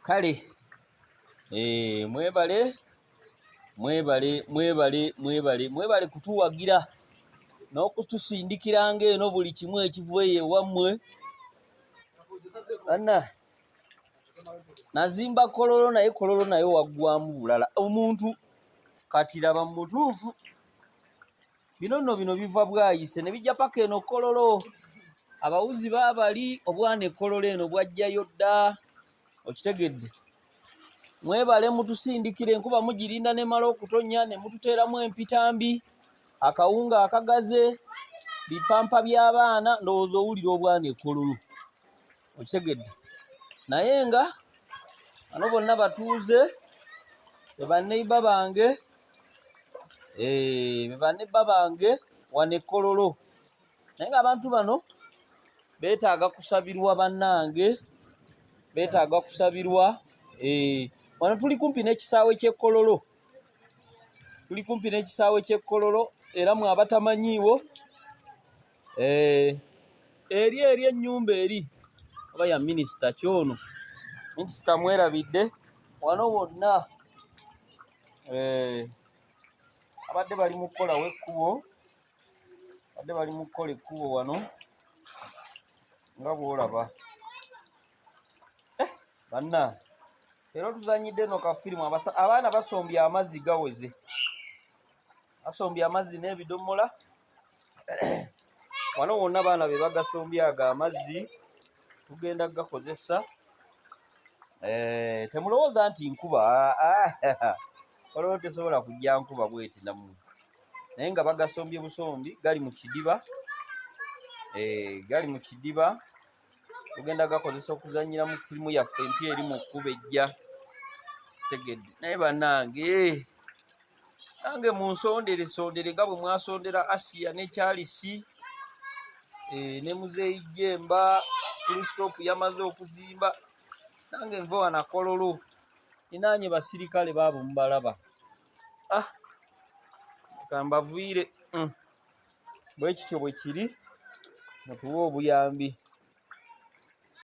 Kale mwebale kutuwagira n'okutusindikiranga eno buli kimu ekiva eyo ewammwe. Anna nazimba Kololo naye Kololo naye waggwamu bulala. Omuntu kati laba mu butuufu bino nno biva bwayise ne bijja paka eno Kololo. Abawuzi baabali obwana Kololo eno bwajjayo dda, okitegedde. Mwebale mutusindikira, enkuba mugirinda nemala okutonnya ne mututeeramu empitambi, akawunga akagaze, bipampa by'abaana. Ndowooza owulira obwana Kololo, okitegedde. Naye nga bano bonna batuuze be banneiba bange, wano Kololo. Naye ng'abantu bano beetaaga kusabirwa bannange, beetaaga kusabirwa. Wano tuli kumpi n'ekisaawe ky'Ekololo, era mwe abatamanyiiwo eri ennyumba eri oba ya minisita Kyono. Minisita mwerabidde wano wonna abadde bali mu kukolawo ekkubo, wano nga bw'olaba. Banna era tuzanyidde no kafirimu, abaana basombye amazzi gaweze, basombye amazzi n'ebidomola. Wano wonna baana be bagasombye ago amazzi, tugenda gakozesa. Temulowooza nti nkuba, Kololo tesobola kujja nkuba bweti namu, naye nga bagasombye busombi, gali mu kidiba. Tugenda gakozesa okuzannyira mu firimu yaffe empya eri mu kkuba ejja. Tegedde naye bannange, nange munsondere nga bwe mwasondera Asiya ne Charles ne Muzeeyi Jemba. Full stop yamaze okuzimba, nange nve wana Kololo ninaanye basirikale baabo mubalaba. Kambaviire bwe kityo bwe kiri, mutuwe obuyambi.